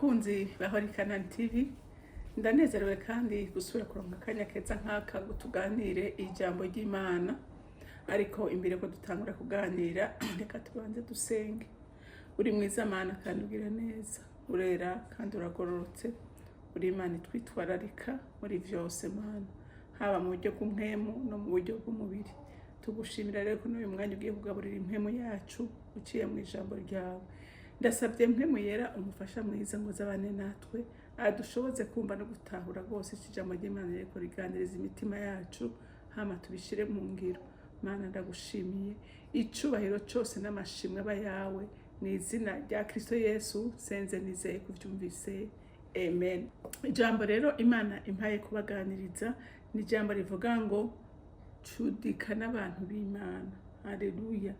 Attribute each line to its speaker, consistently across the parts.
Speaker 1: Kunzi bahorikana TV ndanezerewe kandi gusubira kuronka akanya keza nk'aka ngo tuganire ijambo ry'Imana. Ariko imbere ko dutangura kuganira reka tubanze dusenge. Uri mwiza Mana kandi ugira neza, urera kandi uragororotse, uri Imana itwitwararika muri vyose Mana, haba mu buryo bw'umpwemu no mu buryo bw'umubiri. Tugushimira rero ko n'uyu mwanya ugiye kugaburira impwemu yacu uciye mu ijambo ryawe. Ndasabye mpwemu yera umufasha mwiza ngo zabane natwe, adushoboze kumva no gutahura rwose ijambo ry'Imana riko riganiriza imitima yacu, hama tubishire mu ngiro. Mana ndagushimiye, icubahiro cyose n'amashimwe aba yawe mu izina rya Kristo Yesu senze nizeye kuvyumvise, amen. Ijambo rero Imana impaye kubaganiriza ni ijambo rivuga ngo cudika n'abantu b'Imana. Haleluya.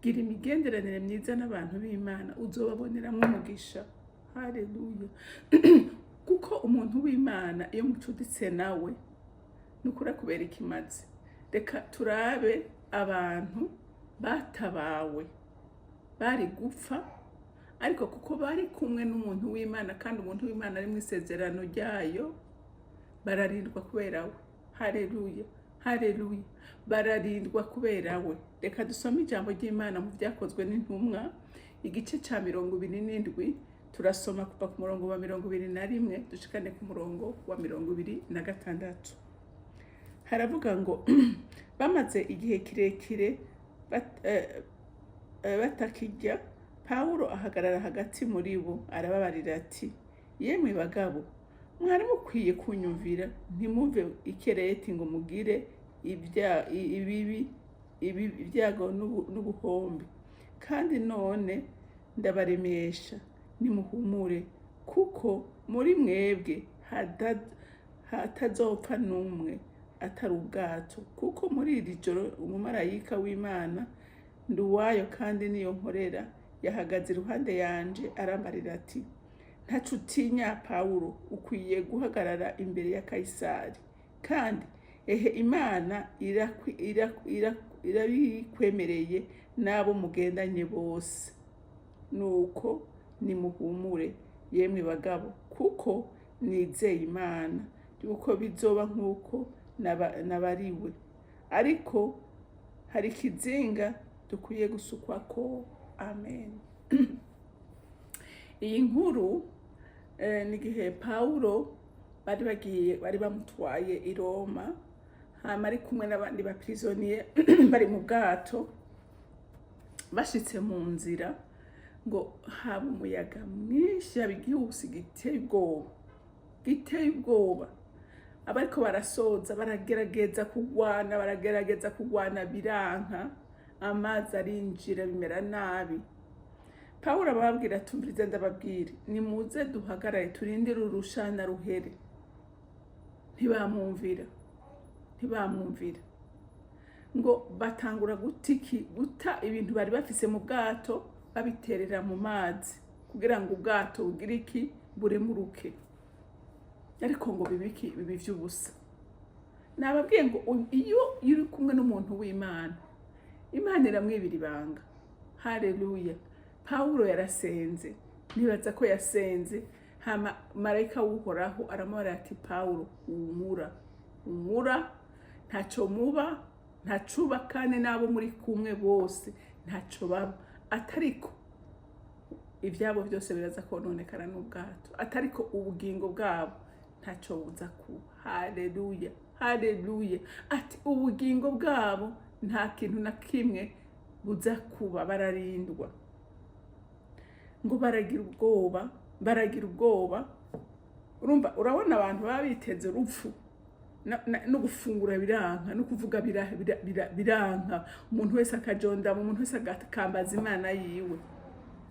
Speaker 1: Gira imigenderanire myiza n'abantu b'Imana uzobaboneramo umugisha. Haleluya. Kuko umuntu w'Imana iyo mucuditse nawe nukura kubera ikimazi. Reka turabe abantu batabawe bari gupfa, ariko kuko bari kumwe n'umuntu w'Imana kandi umuntu w'Imana ari mu isezerano ryayo bararindwa kubera we. Haleluya. Haleluya. Bararindwa kubera we. Reka dusome ijambo ry'Imana mu byakozwe n'intumwa igice ca 27, turasoma kuva ku murongo wa 21 dushikane ku murongo wa 26. Haravuga ngo bamaze igihe kirekire batakijya, Pawulo ahagarara hagati muri bo arababarira ati, yemwe bagabo, mwari mukwiye kunyumvira, ntimuve ikereti ngo mugire ibyago n'ubuhombe. Kandi none ndabaremesha, nimuhumure, kuko muri mwebwe hatazopfa n'umwe atari ubwato. Kuko muri iri joro umumarayika w'Imana nduwayo kandi niyo nkorera yahagaze iruhande yanje arambarira ati, ntaco utinya Pawulo, ukwiye guhagarara imbere ya Kaisari, kandi ehe Imana irabikwemereye n'abo mugendanye bose. Nuko nimuhumure yemwe bagabo, kuko nizeye Imana yuko bizoba nk'uko nabariwe. Ariko hari ikizinga dukwiye gusukwako. Amen. Iyi nkuru ni gihe Pawulo bari bamutwaye i Roma, hama ari kumwe n'abandi baprisonier bari mu bwato. Bashitse mu nzira ngo haba umuyaga mwinshi, haba igihusi giteye ubwoba. Abariko barasoza baragerageza kugwana biranka, amazi arinjira bimera nabi. Pawulo ababwira tumvirize ndababwira, nimuze duhagarare turindire urushana ruhere. Ntibamwumvira. Ngo batangura guta ibintu bari bafise mu bwato babiterera mu mazi kugira ngo ubwato bugire iki buremuruke. Ariko ngo bibi vy'ubusa. Nababwiye ngo iyo uri kumwe n'umuntu w'Imana, Imana iramwibira ibanga. Haleluya. Pawulo yarasenze, nibaza ko yasenze, hama marayika w'Uhoraho aramubwira ati, Pawulo humura, ntaco muba, ntacuba, kandi nabo muri kumwe bose ntaco baba. Atariko ivyabo byose biraza kononekara n'ubwato, atariko ubugingo bwabo ntaco buza kuba. Haleluya. Haleluya. Ati ubugingo bwabo nta kintu na kimwe buza kuba, bararindwa. Ngo baragira ubwoba. Urabona abantu baba biteze urupfu no gufungura biranka, no kuvuga biranka, umuntu wese akajondama, umuntu wese agakambaza Imana yiwe.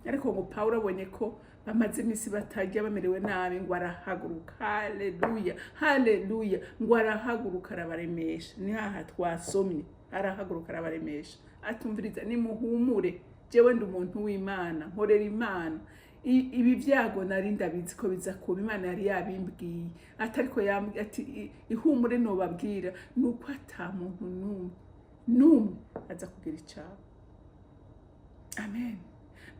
Speaker 1: Ariko ngo Pawulo abonye ko bamaze imisi batarya bamerewe nabi, ngo arahaguruka. Haleluya. Haleluya. Ngo arahaguruka arabaremesha. Ni haha twasomye, arahaguruka arabaremesha. Atumviriza, nimuhumure, jewe ndi umuntu w'Imana, nkorera Imana. Ibi vyago nari ndabizi ko biza kuba, Imana yari yabimbwiye. Atariko ati ihumure nobabwira nuko ata muntu n'umwe aza kugira icabo. Amen.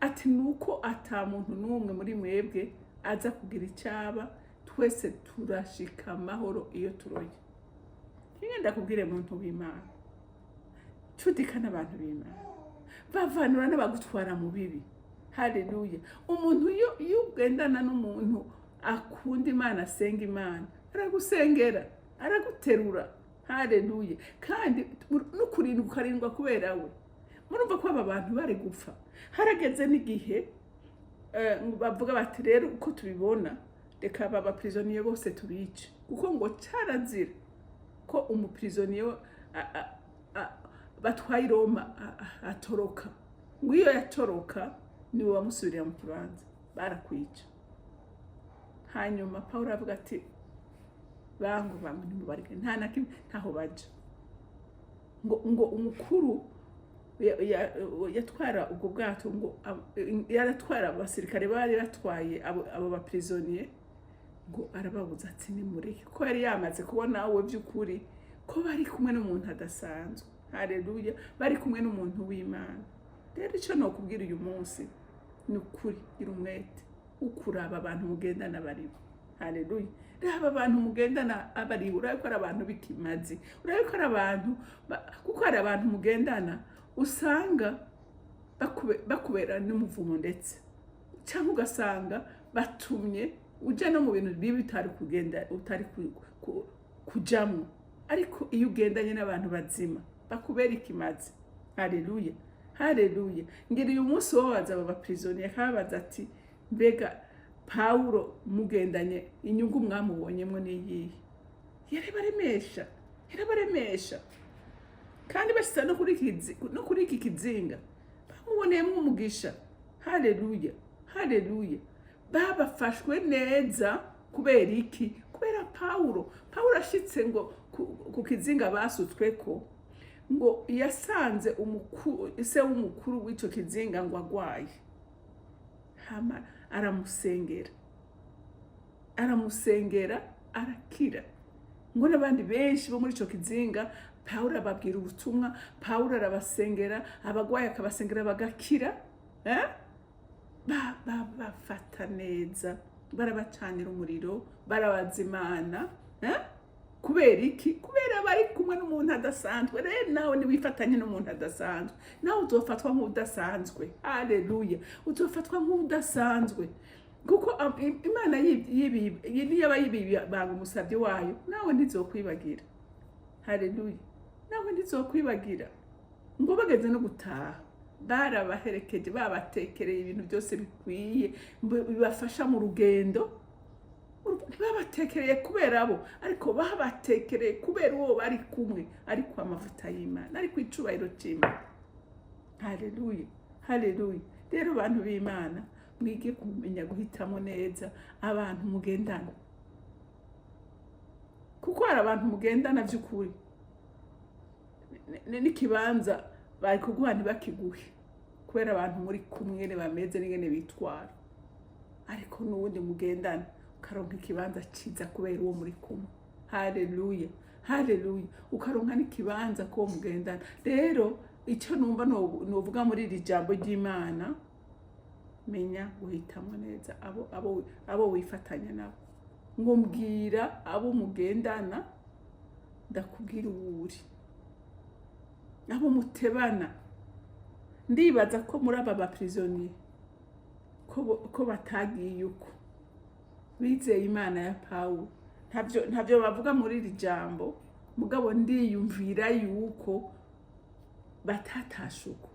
Speaker 1: Ati nuko ata muntu n'umwe muri mwebwe aza kugira icyaba twese turashika amahoro iyo turoye. Ngenda kubwire muntu w'Imana, cudikana abantu b'Imana, bavanura n'abagutwara mu bibi. Haleluya. Umuntu iyo ugendana n'umuntu akunda Imana, asenga Imana, aragusengera, araguterura. Haleluya. Kandi n'ukurindwa ukarindwa kubera we. Murumva ko aba bantu bari gupfa. Harageze n'igihe bavuga bati rero uko tubibona reka aba prisonnier bose tubice, kuko ngo cyarazira ko umuprisonnier batwaye Roma atoroka. Ngo iyo yatoroka niwe wamusubirira mu kibanza, barakwica. Hanyuma Paulo avuga ati bangu ntimubarike, nta na kimwe ntaho baja. Ngo umukuru yatwara ubwo bwato, ngo yaratwara abasirikare bari batwaye abo baprisonnier, ngo arababuza ati nimureke, ko yari yamaze kubona we by'ukuri ko bari kumwe n'umuntu adasanzwe. Haleluya. Bari kumwe n'umuntu w'Imana. Rero icyo no kubwira uyu munsi ni ukuri, gira umwete ukuraba abantu mugendana baribo. Haleluya. Raba abantu mugendana abaribo, urabe ko ari abantu bikimazi, urabe ko ari abantu kuko ari abantu mugendana usanga bakubera n'umuvumo, ndetse cyangwa ugasanga batumye ujya no mu bintu bibi bitari kugenda, utari kujamwo. Ariko iyo ugendanye n'abantu bazima bakubera ikimazi. Haleluya. Haleluya. Ngira uyu munsi wabaza aba baprisonnier akabaza ati mbega Paulo mugendanye inyungu mwamubonyemo niyihe? Yarabaremesha. Kandi bashitsa no kuri iki kizinga bamuboneyemo umugisha. Haleluya. Haleluya. Babafashwe neza kubera iki? Kubera Paulo ashitse ngo ku kizinga basutsweko, ngo yasanze ise w'umukuru w'ico kizinga ngo agwaye. Hama aramusengera arakira. Ngo n'abandi benshi bo muri ico kizinga Paulo ababwira ubutumwa, Paulo arabasengera, abagwaye akabasengera bagakira. Bafata neza, barabacanira umuriro, barabazimana. Kubera iki? Kubera bari kumwe n'umuntu adasanzwe. Rero nawe niwifatanye n'umuntu adasanzwe, nawe uzofatwa nk'udasanzwe. Haleluya. Uzofatwa nk'udasanzwe, kuko Imana yaba yibanga umusabyi wayo, nawe ntizokwibagira. Haleluya. Nawe ntizokwibagira. Ngo bageze no gutaha barabaherekeje, babatekereye ibintu byose bikwiye bibafasha mu rugendo. Babatekereye kubera abo, ariko babatekereye kubera uwo bari kumwe, ariko amavuta y'Imana, ariko icubahiro cy'Imana. Haleluya. Haleluya. Rero abantu b'Imana mwige kumenya guhitamo neza abantu mugendana, kuko hari abantu mugendana by'ukuri n'ikibanza bari kuguha ntibakiguhe, kubera abantu muri kumwe bameze n'ingene bitwara. Ariko n'ubundi mugendana ukaronka ikibanza ciza kubera uwo muri kumwe. Haleluya. Haleluya. Ukaronka n'ikibanza ko mugendana. Rero icyo numva novuga muri iri jambo ry'Imana, menya guhitamo neza abo wifatanya nabo. Ngo mbwira abo mugendana, ndakubwira uwuri, abo mutebana. Ndibaza ko muri aba baprisonnier ko batagiye uko bizeye Imana ya Paulo. Ntavyo bavuga muri iri jambo, mugabo ndiyumvira yuko batatashuko.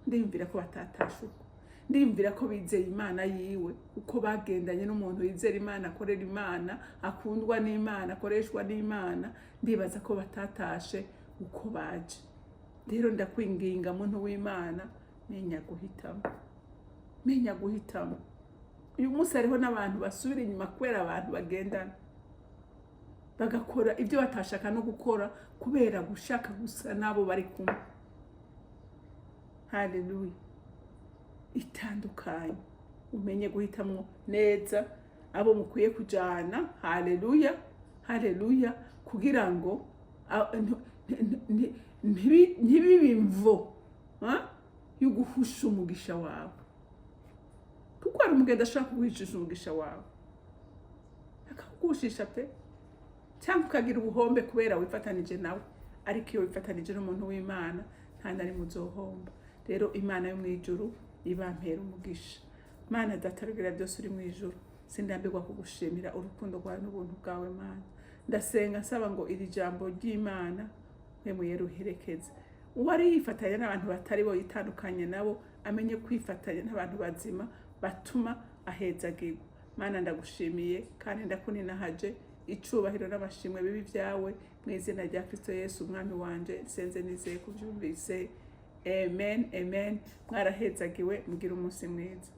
Speaker 1: Ndiyumvira ko batatashuko. Ndiyumvira ko bizeye Imana yiwe, uko bagendanye n'umuntu wizera Imana, akorera Imana, akundwa n'Imana, akoreshwa n'Imana. Ndibaza ko batatashe uko baje. Rero ndakwinginga muntu w'Imana, menya guhitamo. Menya guhitamo. Uyu munsi hariho n'abantu basubira inyuma kubera abantu bagendana, bagakora ibyo batashaka no gukora kubera gushaka gusa nabo bari kumwe. Haleluya. Itandukanye. Umenye guhitamo neza abo mukwiye kujana. Haleluya. Haleluya. Kugira ngo ntibibimvo yo guhusha umugisha wawe, kuko hari umugenda ashobora kuguhishisha umugisha wawe akakugushisha pe, cyangwa ukagira ubuhombe kubera wifatanije nawe, ariko iyo wifatanije n'umuntu w'Imana nta na rimwe uzohomba. Rero Imana yo mu ijuru ibampera umugisha. Mana Data rugira byose uri mu ijuru, sindambirwa kugushimira urukundo rwawe n'ubuntu bwawe Mana. Ndasenga nsaba ngo iri jambo ry'Imana mwemuye ruherekeze uwari yifatanya n'abantu batari bo, yitandukanye nabo, amenye kwifatanya n'abantu bazima batuma ahezagirwa. Mana ndagushimiye kandi ndakuninahaje, icubahiro n'amashimwe bibi byawe mu izina rya Kristo Yesu umwami wanje, senze nizeye kubyumvise. Amen, amen. Mwarahezagiwe, mugira umunsi mwiza.